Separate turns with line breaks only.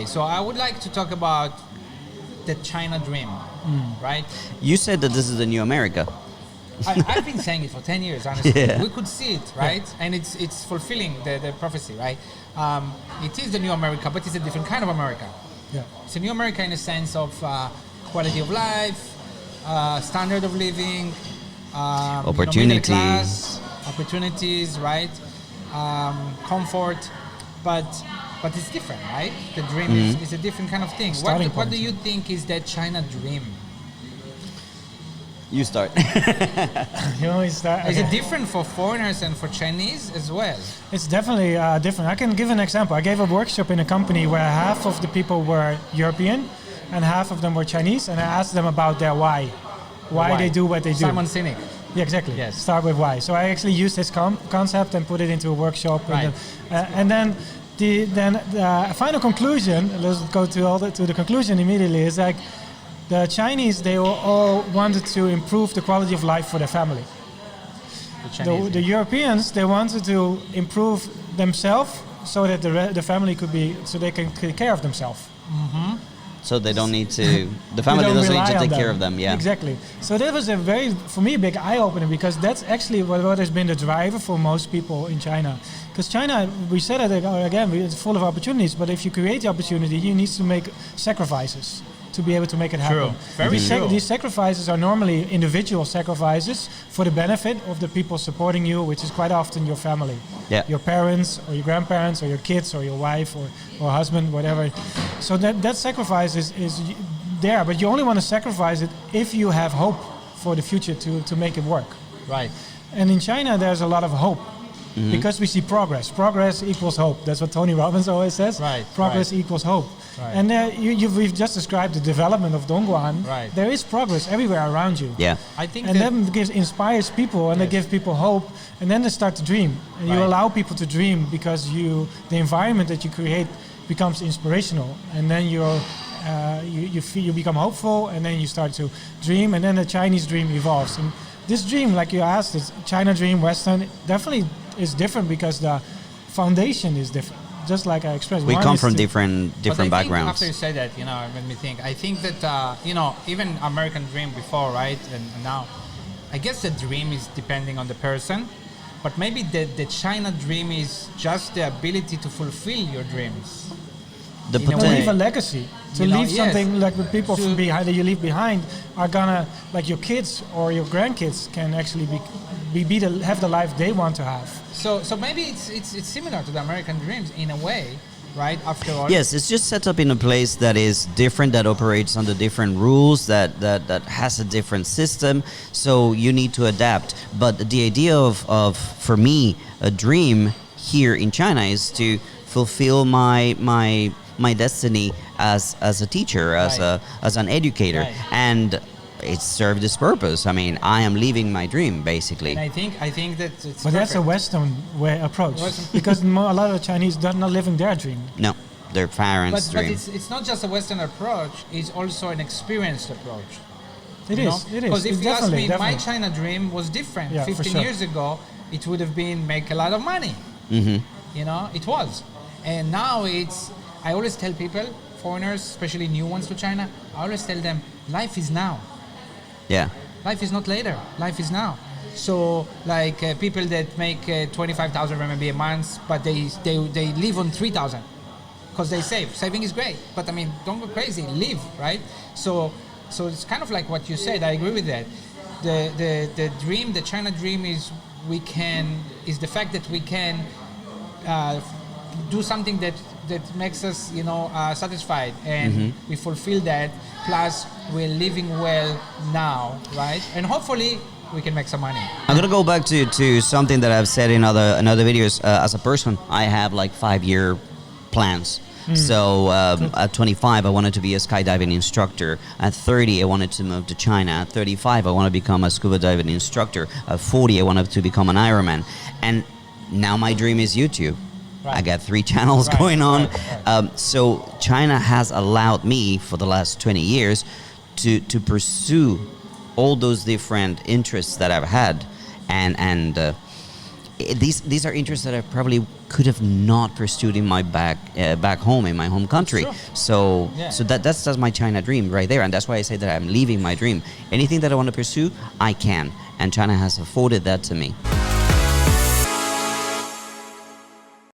Okay, so I would like to talk about the China dream, right?
You said that this is the new America.
I've been saying it for 10 years, honestly.
Yeah.
We could see it, right? And it's fulfilling the prophecy, right? It is the new America, but it's a different kind of America.
Yeah.
It's a new America in the sense of quality of life, standard of living,
Opportunity.
middle class, opportunities, right? Comfort, but it's different, right? The dream is a different kind of thing. What do you think is that China dream?
You start.
You always start.
Is it different for foreigners and for Chinese as well?
It's definitely different. I can give an example. I gave a workshop in a company where half of the people were European and half of them were Chinese, and I asked them about their why they do what they do.
Simon Sinek.
Yeah, exactly.
Yes.
Start with why. So I actually used this concept and put it into a workshop.
Right.
And then the final conclusion. Let's go to the conclusion immediately. Is like the Chinese. They all wanted to improve the quality of life for their family. The Europeans, they wanted to improve themselves so that the family could be, so they can take care of themselves.
Mm-hmm.
So they don't need to, the family doesn't need to take care of them, yeah.
Exactly. So that was for me, a big eye-opener, because that's actually what has been the driver for most people in China. Because China, we said it again, it's full of opportunities, but if you create the opportunity, you need to make sacrifices to be able to make it happen.
True. Very true.
These sacrifices are normally individual sacrifices for the benefit of the people supporting you, which is quite often your family.
Yeah.
Your parents or your grandparents or your kids or your wife or husband, whatever. So that sacrifice is there, but you only want to sacrifice it if you have hope for the future to make it work.
Right.
And in China, there's a lot of hope. Mm-hmm. Because we see progress. Progress equals hope. That's what Tony Robbins always says.
Right.
Progress equals hope.
Right.
And we've just described the development of Dongguan.
Right.
There is progress everywhere around you.
Yeah.
I think
that inspires people, and they give people hope, and then they start to dream. And you allow people to dream because the environment that you create becomes inspirational, and then you become hopeful, and then you start to dream, and then the Chinese dream evolves. And this dream, like you asked, is China dream, Western, definitely is different because the foundation is different. Just like I expressed,
we come from different backgrounds.
After you say that, it made me think. I think that even American dream before, right, and now, I guess the dream is depending on the person, but maybe the China dream is just the ability to fulfill your dreams.
To leave a legacy, to leave something like the people behind that you leave behind are gonna, like your kids or your grandkids can actually have the life they want to have.
So maybe it's similar to the American dreams in a way, right? After all.
Yes, it's just set up in a place that is different, that operates under different rules, that has a different system. So you need to adapt. But the idea of for me, a dream here in China is to fulfill my destiny as a teacher, as an educator, and it served this purpose. I mean, I am living my dream basically.
And I think that it's.
But that's a Western way approach, because a lot of Chinese are not living their dream.
No, their parents' dream.
But it's not just a Western approach; it's also an experienced approach.
It is.
Because if you ask me, my China dream was different.
Yeah,
15 years ago, it would have been make a lot of money.
Mm-hmm.
It was, and now it's. I always tell people, foreigners, especially new ones to China, I always tell them, life is now.
Yeah.
Life is not later. Life is now. So, like people that make 25,000 RMB a month, but they live on 3,000 because they save. Saving is great, but I mean, don't go crazy. Live, right? So it's kind of like what you said. I agree with that. The dream, the China dream is the fact that we can do something that makes us, satisfied, and we fulfill that. Plus, we're living well now, right? And hopefully, we can make some money.
I'm gonna go back to something that I've said in other videos. As a person, I have like 5-year plans. So at 25, I wanted to be a skydiving instructor. At 30, I wanted to move to China. At 35, I want to become a scuba diving instructor. At 40, I wanted to become an Ironman. And now my dream is YouTube. Right. I got 3 channels going on. Right. So China has allowed me for the last 20 years to pursue all those different interests that I've had. And these are interests that I probably could have not pursued in my back home, in my home country.
Sure.
So
Yeah.
so that's my China dream right there, and that's why I say that I'm leaving my dream. Anything that I want to pursue, I can, and China has afforded that to me.